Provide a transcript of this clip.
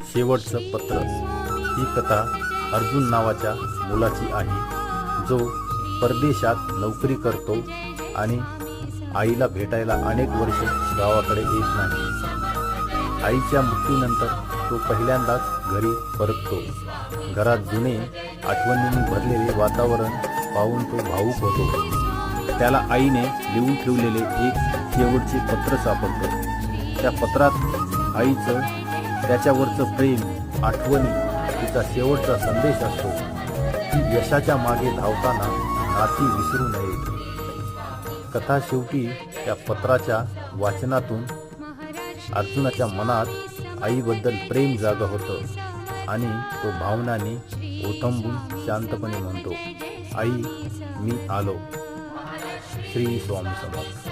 शेवटचं पत्र ही कथा अर्जुन नावाच्या मुलाची आहे, जो परदेशात नोकरी करतो आणि आईला भेटायला अनेक वर्ष गावाकडे येत नाही। आईच्या मृत्यूनंतर तो पहिल्यांदाच घरी परततो। घरात जुने आठवणींनी भरलेले वातावरण पाहून तो भावुक होतो। त्याला आईने लिहून ठेवलेले एक शेवटचे पत्र सापडतं। त्या पत्रात आईचं त्याच्यावरचं प्रेम, आठवणी, तिचा शेवटचा संदेश असतो की यशाच्या मागे धावताना नाती विसरू नयेत। कथा शेवटी त्या पत्राच्या वाचनातून अर्जुनाच्या मनात आईबद्दल प्रेम जागं होतं आणि तो भावनांनी ओथंबून शांतपणे म्हणतो, आई मी आलो। श्री स्वामी समर्थ।